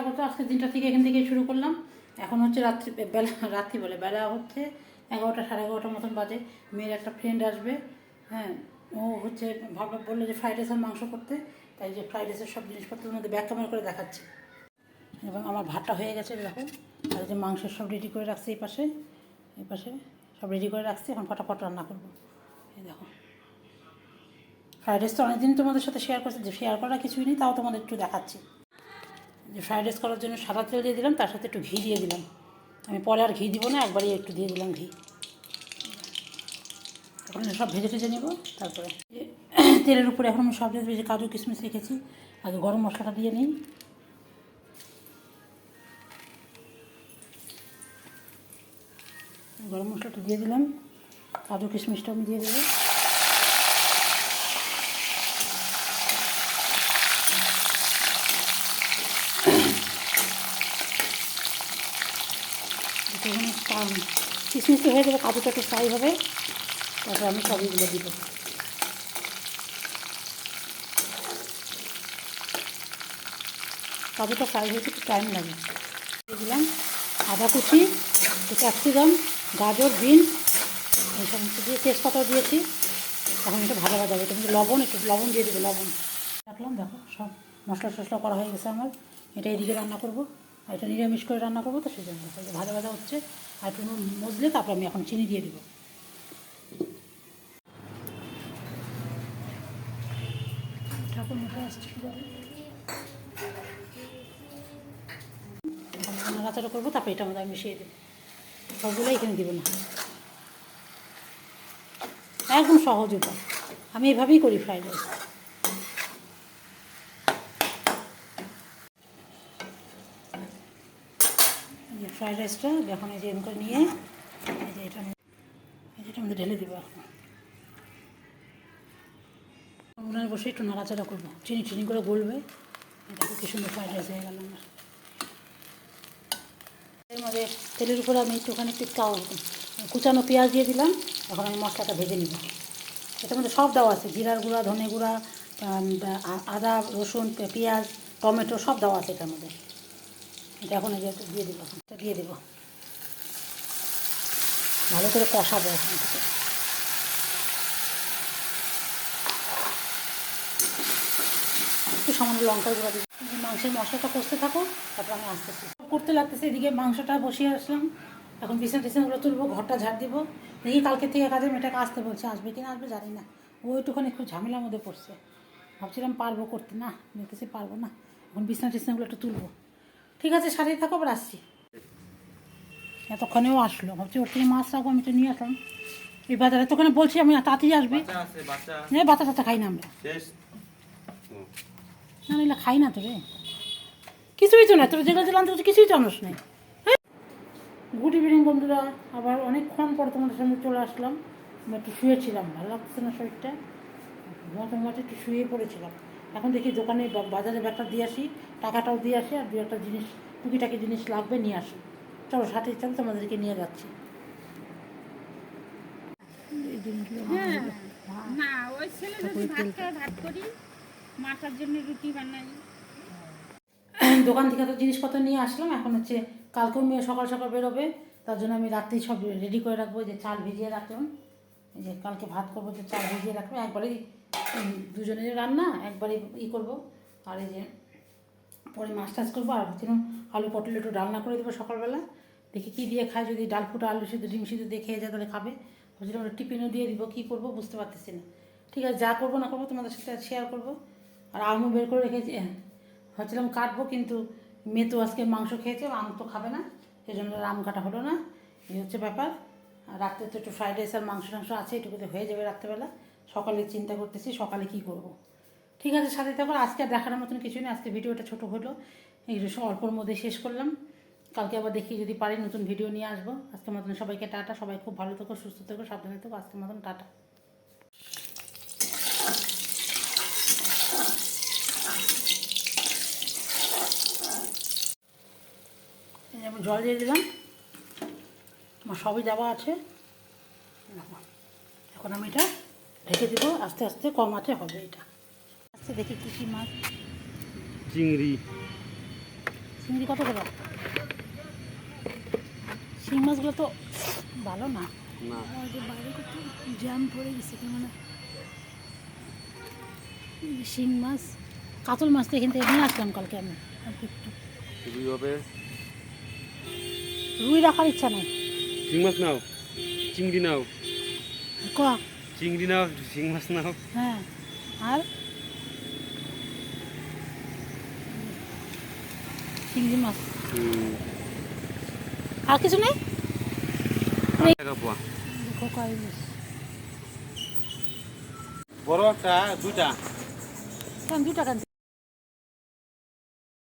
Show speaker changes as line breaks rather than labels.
স্বাগত। আজকে দিনটা থেকে এখান থেকে শুরু করলাম। এখন হচ্ছে রাত্রি বলে বেলা হচ্ছে 11টা 11:30 মতন বাজে। মেয়ের একটা ফ্রেন্ড আসবে, হ্যাঁ, ও হচ্ছে বললো যে ফ্রাইড রাইস আর মাংস করতে, তাই যে ফ্রাইড রাইসের সব জিনিসপত্রের মধ্যে ব্যাক ক্যামেরা করে দেখাচ্ছে। এবং আমার ভাতটা হয়ে গেছে দেখো, আর যে মাংসের সব রেডি করে রাখছি এই পাশে সব রেডি করে রাখছি। এখন ফটাফট রান্না করবো। এই দেখো, ফ্রাইড রাইস তো অনেকদিন তোমাদের সাথে শেয়ার করছি, যে শেয়ার করা কিছুই নেই, তাও তোমাদের একটু দেখাচ্ছি। যে ফ্রাইড রাইস করার জন্য সাদা তেল দিয়ে দিলাম, তার সাথে একটু ঘি দিয়ে দিলাম। আমি পরে আর ঘি দিব না, একবারই একটু দিয়ে দিলাম ঘি। এখন সব ভেজে টেজে নেব। তারপরে তেলের উপরে এখন আমি সব ভেজে কাজু কিশমিশ রেখেছি, আগে গরম মশলাটা দিয়ে নিই। গরম মশলাটা দিয়ে দিলাম, কাজু কিশমিশটা আমি দিয়ে দেবো। কিশমিশটা হয়ে যাবে, কাজুটা একটু ফ্রাই হবে, তারপর আমি সবগুলো দিব। কাজুটা ফ্রাই হয়েছে একটু টাইম লাগে। দিয়ে দিলাম আদা কুচি, একটু ক্যাপসিকাম, গাজর, বিনস, এই সমস্ত দিয়ে তেজপাতাও দিয়েছি। এখন একটু ভাজা ভাজা হবে, কিন্তু একটু লবণ দিয়ে দেবো, লবণ রাখলাম। দেখো সব মশলা টশলা করা হয়ে গেছে আমার। এটা এদিকে রান্না করবো, আর এটা নিরামিষ করে রান্না করবো, তো সেই জন্য ভাজা ভাজা হচ্ছে। আর একটু মজলে তারপর আমি এখন চিনি দিয়ে দেবো। ঠাকুর মতো আসছে, নাড়াচাড়া করবো, তারপরে এটা আমাদের মিশিয়ে দেবো। সবগুলো এখানে দেবো না, একদম সহজ উপায়। আমি এভাবেই করি ফ্রাইড রাইস। যে ফ্রাইড রাইসটা যখন এই যে এরকম করে নিয়ে এই যে এটার মধ্যে ঢেলে দেবো। এখন উনানে বসে একটু নাড়াচাড়া করবো, চিনি করে গলবে। দেখো কি সুন্দর ফ্রাইড রাইস হয়ে গেল আমার। এর মধ্যে তেলের উপরে আমি একটুখানি কুচানো পেঁয়াজ দিয়ে দিলাম। এখন আমি মশলাটা ভেজে নিব। এটার মধ্যে সব দেওয়া আছে, জিরার গুঁড়া, ধনে গুঁড়া, আদা, রসুন, পেঁয়াজ, টমেটো সব দেওয়া আছে এটার মধ্যে। এটা এখন এই যে দিয়ে দেবো, এটা দিয়ে দেবো, ভালো করে কষাবো এখন থেকে। একটু সামান্য লঙ্কার গুঁড়া দিবি। মাংসের মশলাটা কষতে থাকো, তারপর আমি আসতেছি করতে লাগতেছে। এদিকে মাংসটা বসিয়ে আসলাম। এখন বিছানাগুলো তুলবো, ঘরটা ঝাড় দিব। দেখি কালকে থেকে কাজের মেয়েটাকে আসতে বলছে, আসবে কি না আসবে জানি না। ওইটুখানি একটু ঝামেলার মধ্যে পড়ছে। ভাবছিলাম পারবো করতে, না দেখতেছি পারবো না। এখন বিছানাগুলো একটু তুলবো। ঠিক আছে, সারিয়ে থাকো, আবার আসছি। এতক্ষণেও আসলো, ভাবছি ওর থেকে মাছ রাখবো, আমি তো নিয়ে আসলাম এই বাজারে। তোখানে বলছি আমি তাড়াতাড়ি আসবি। হ্যাঁ, বাচ্চা টাচ্চা খাই না আমরা, না নিলে খাই না তো রে। কিছুই তো না, তোর যেগুলো জানতে হচ্ছে কিছুই জানোস নাই। গুড ইভিনিং বন্ধুরা, আবার অনেকক্ষণ পর তোমাদের সামনে চলে আসলাম। আমি একটু শুয়েছিলাম, ভালো লাগছে না শরীরটা, ঘুমাতে একটু শুয়ে পড়েছিলাম। এখন দেখি দোকানে বাজারে ব্যাগটা দিয়ে আসি, টাকাটাও দিয়ে আসি, আর দু একটা জিনিস টুকিটাকি জিনিস লাগবে নিয়ে আসি। চলো সাথে চলো, তোমাদেরকে নিয়ে যাচ্ছি। এই জিনিসগুলো
না, ওই ছেলে যদি ভাত খায় ভাত করি, মাটার জন্য রুটি বানাই।
দোকান থেকে তো জিনিসপত্র নিয়ে আসলাম। এখন হচ্ছে কালকেও মেয়ে সকাল সকাল বেরোবে, তার জন্য আমি রাত্রেই সব রেডি করে রাখবো। যে চাল ভিজিয়ে রাখলাম, এই যে কালকে ভাত করবো, যে চাল ভিজিয়ে রাখবো। একবারেই দুজনের রান্না, একবারে করবো। আর এই যে পরে মাছ টাছ করবো। আর ভাবছিলাম আলু পটল একটু ডালনা করে দেবো সকালবেলা। দেখি কী দিয়ে খায়, যদি ডাল ফুটা আলু সিদ্ধ ডিম সিদ্ধ দিয়ে খেয়ে যায় তাহলে খাবে। ভাবছিলাম ওটা টিফিনও দিয়ে দিব, কী করবো বুঝতে পারতেছি না। ঠিক আছে, যা করবো না করবো তোমাদের সাথে শেয়ার করবো। আর আমও বের করে রেখেছি, ভাবছিলাম কাটবো, কিন্তু মেয়ে তো আজকে মাংস খেয়েছে, আম তো খাবে না, সেই জন্য আম কাটা হলো না। এই হচ্ছে ব্যাপার। আর রাত্রে তো একটু ফ্রাইড রাইস আর মাংস আছে, এটুকুতে হয়ে যাবে রাত্রেবেলা। সকালে চিন্তা করতেছি সকালে কি করব। ঠিক আছে, সাথে থাকো। আজকে আর দেখানোর মতন কিছুই নেই, আজকে ভিডিওটা ছোটো হলো, এই অল্পর মধ্যে শেষ করলাম। কালকে আবার দেখি যদি পারি নতুন ভিডিও নিয়ে আসবো। আজকের মতন সবাইকে টাটা, সবাই খুব ভালো থেকো, সুস্থ থেকো, সাবধানে থেকো। আজকের মতন টাটা। আমি জল দিয়ে দিলাম, আমার সবই দেওয়া আছে। এখন আমি এটা ঢেকে দেবো, আস্তে আস্তে কম আঁচে হবে এটা। আস্তে দেখি কী কী মাছ।
চিংড়ি,
চিংড়ি কত করে? শিং মাছগুলো তো ভালো না।
না
বাইরে কত জ্যাম পড়ে গেছে কেমন। শিং মাছ, কাতল মাছ তো এখান থেকে নিয়ে আসলাম কালকে আমি অল্প একটু।
রুই হবে,
রুই রাখার ইচ্ছা নেই।
শিং মাছ নাও, চিংড়ি নাও,
ক
চিংড়ি নাও, শিং মাছ নাও।
হ্যাঁ, আর চিংড়ি মাছ আর কিছু নেই।
টাকা পোয়া।
দেখো কয় মাছ।
বড় একটা 2টা।
কেন 2 টাকা